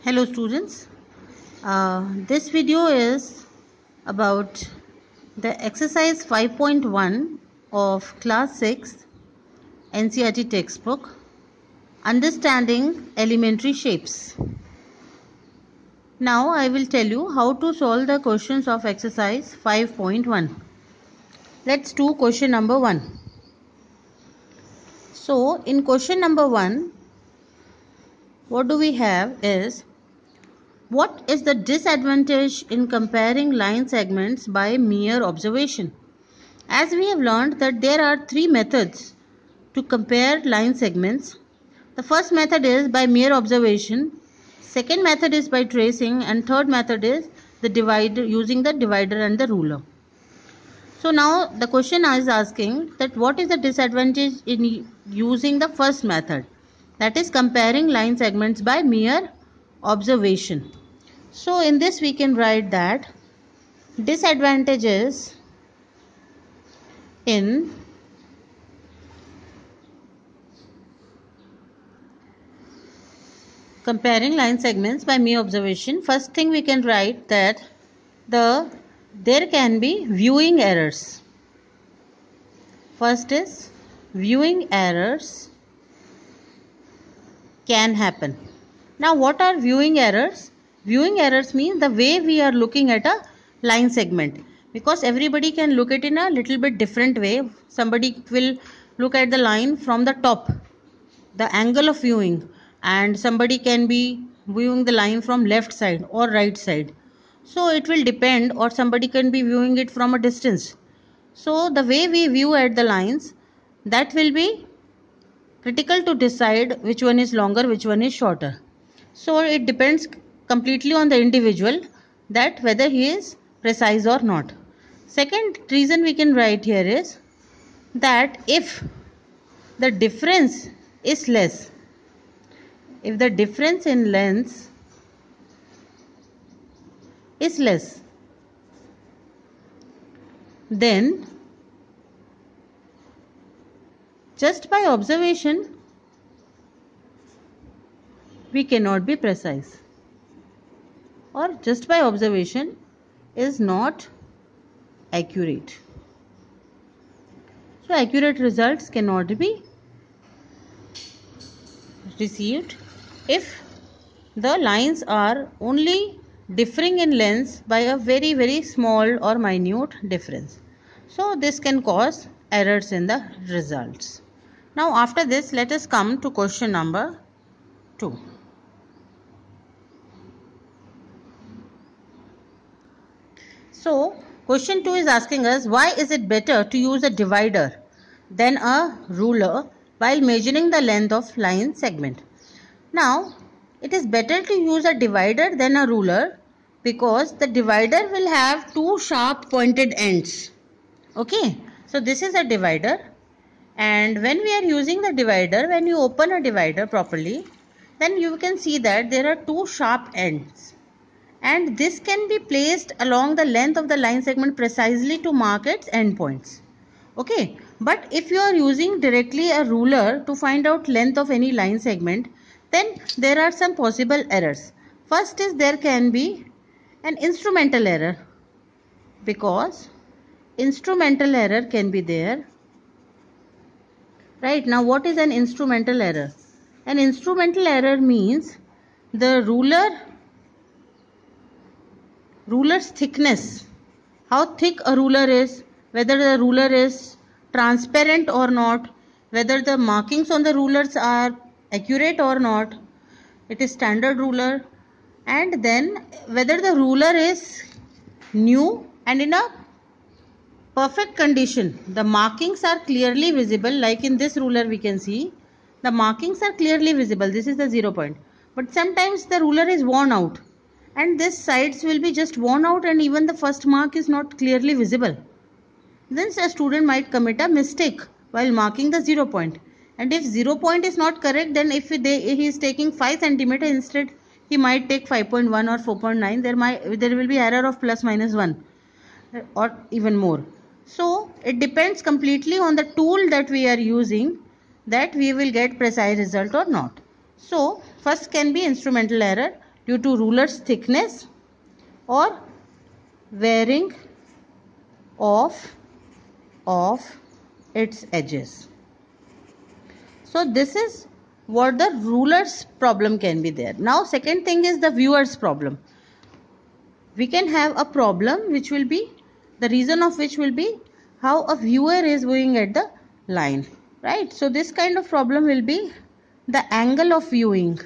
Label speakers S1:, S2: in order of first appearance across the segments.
S1: Hello students, this video is about the exercise 5.1 of class 6 NCERT textbook, understanding elementary shapes. Now I will tell you how to solve the questions of exercise 5.1. Let's do question number 1. So in question number 1, what do we have is, what is the disadvantage in comparing line segments by mere observation? As we have learned that there are 3 methods to compare line segments. The first method is by mere observation, second method is by tracing, and third method is the divider, using the divider and the ruler. So now the question is asking that what is the disadvantage in using the first method, that is comparing line segments by mere observation. So in this we can write that disadvantages in comparing line segments by mere observation. First thing we can write that there can be viewing errors. First is viewing errors can happen. Now what are viewing errors? Viewing errors means the way we are looking at a line segment, because everybody can look it in a little bit different way. Somebody will look at the line from the top, the angle of viewing, and somebody can be viewing the line from left side or right side. So it will depend, or somebody can be viewing it from a distance. So the way we view at the lines, that will be critical to decide which one is longer, which one is shorter. So it depends completely on the individual that whether he is precise or not. Second reason we can write here is that if the difference is less, if the difference in length is less, then just by observation we cannot be precise, or just by observation is not accurate. So accurate results cannot be received if the lines are only differing in length by a very, very small or minute difference. So this can cause errors in the results. Now after this, let us come to question number 2. So question 2 is asking us, why is it better to use a divider than a ruler while measuring the length of line segment? Now it is better to use a divider than a ruler because the divider will have 2 sharp pointed ends. Okay, so this is a divider, and when we are using the divider, when you open a divider properly, then you can see that there are 2 sharp ends, and this can be placed along the length of the line segment precisely to mark its endpoints. Okay, but if you are using directly a ruler to find out length of any line segment, then there are some possible errors. First is there can be an instrumental error, because instrumental error can be there. Right, now what is an instrumental error? An instrumental error means the ruler's thickness, how thick a ruler is, whether the ruler is transparent or not, whether the markings on the rulers are accurate or not, it is standard ruler, and then whether the ruler is new and in a perfect condition. The markings are clearly visible, like in this ruler we can see the markings are clearly visible. This is the 0 point, but sometimes the ruler is worn out and this sides will be just worn out and even the first mark is not clearly visible. Then a student might commit a mistake while marking the 0 point, and if 0 point is not correct, then if he is taking 5 centimeter, instead he might take 5.1 or 4.9. there will be error of plus minus 1 or even more. So it depends completely on the tool that we are using that we will get precise result or not. So first can be instrumental error, due to ruler's thickness or wearing off its edges. So this is what the ruler's problem can be there. Now second thing is the viewer's problem. We can have a problem which will be, the reason of which will be how a viewer is going at the line, right? So this kind of problem will be the angle of viewing.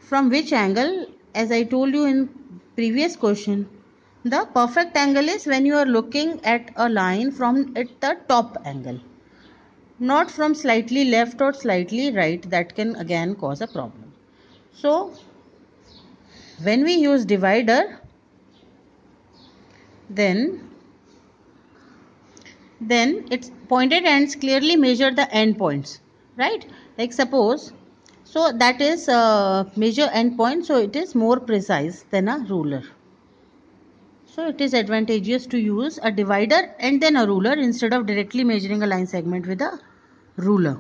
S1: From which angle, as I told you in previous question, the perfect angle is when you are looking at a line from at the top angle, not from slightly left or slightly right. That can again cause a problem. So when we use divider, then its pointed ends clearly measure the end points, right? Like suppose, so that is measure end point, so it is more precise than a ruler. So it is advantageous to use a divider and then a ruler instead of directly measuring a line segment with a ruler.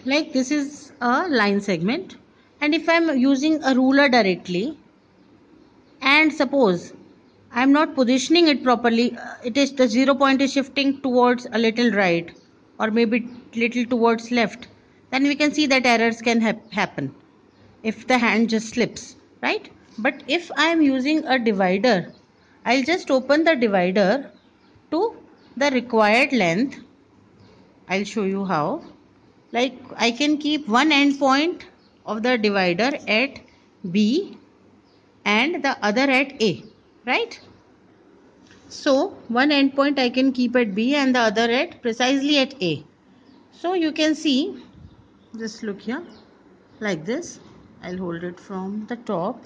S1: Like this is a line segment, and if I am using a ruler directly, and suppose I am not positioning it properly, it is the 0 point is shifting towards a little right or maybe little towards left, then we can see that errors can happen if the hand just slips, right? But if I am using a divider, I'll just open the divider to the required length. I'll show you how. Like I can keep one end point of the divider at B and the other at A, right? So one end point I can keep at B and the other at precisely at A. So you can see, just look here like this. I'll hold it from the top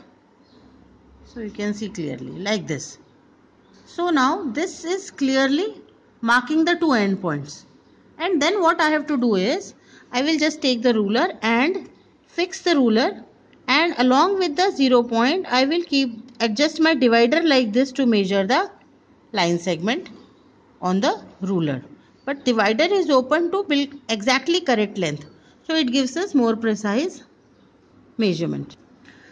S1: so you can see clearly like this. So now this is clearly marking the two end points, and then what I have to do is I will just take the ruler and fix the ruler, and along with the 0 point I will adjust my divider like this to measure the line segment on the ruler. But divider is open to build exactly correct length, so it gives us more precise measurement.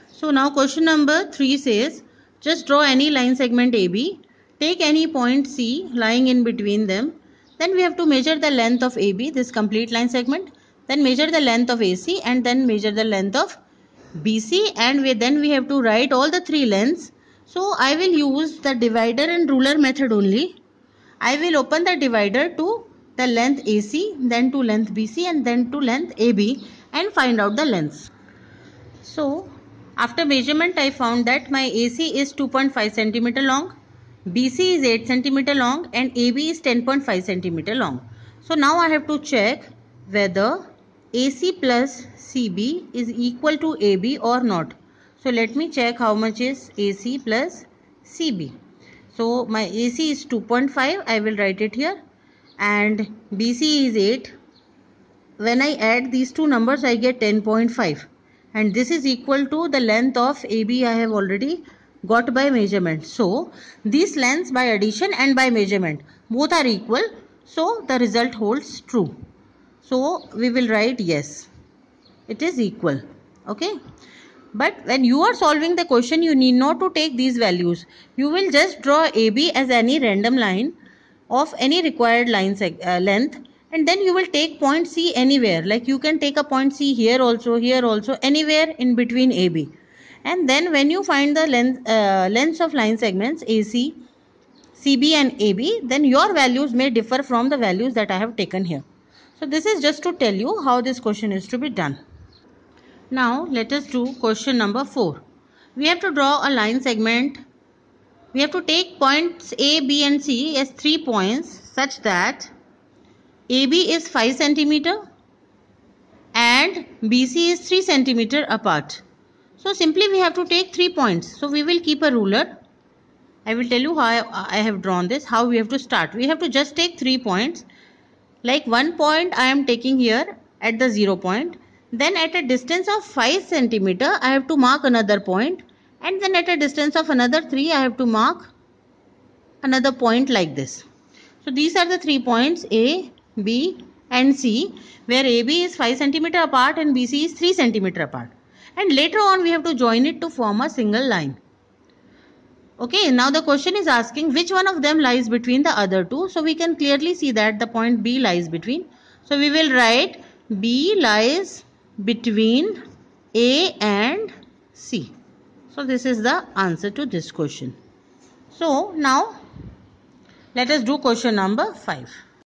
S1: So now question number 3 says, just draw any line segment AB, take any point C lying in between them, then we have to measure the length of AB, this complete line segment, then measure the length of AC, and then measure the length of BC, and then we have to write all the three lengths. So I will use the divider and ruler method only. I will open the divider to the length AC, then to length BC, and then to length AB, and find out the lengths. So after measurement I found that my AC is 2.5 cm long, BC is 8 cm long, and AB is 10.5 cm long. So now I have to check whether AC plus CB is equal to AB or not. So let me check how much is AC plus CB. So my AC is 2.5, I will write it here, and BC is 8. When I add these two numbers I get 10.5, and this is equal to the length of AB I have already got by measurement. So these lengths by addition and by measurement both are equal, so the result holds true. So we will write yes, it is equal. Okay, but when you are solving the question you need not to take these values. You will just draw AB as any random line of any required line length, and then you will take point C anywhere. Like you can take a point C here also, anywhere in between AB. And then when you find the lengths of line segments AC, CB and AB, then your values may differ from the values that I have taken here. So this is just to tell you how this question is to be done. Now let us do question number 4. We have to draw a line segment. We have to take points A, B and C as 3 points such that AB is 5 cm and BC is 3 cm apart. So simply we have to take 3 points. So we will keep a ruler. I will tell you how I have drawn this, how we have to start. We have to just take 3 points. Like one point I am taking here at the 0 point. Then at a distance of 5 cm I have to mark another point. And then at a distance of another 3 I have to mark another point like this. So these are the 3 points A, B and C, where AB is 5 cm apart and BC is 3 cm apart. and later on we have to join it to form a single line. Okay, now the question is asking which one of them lies between the other two. So we can clearly see that the point B lies between. So we will write B lies between A and C. So this is the answer to this question. So now let us do question number 5.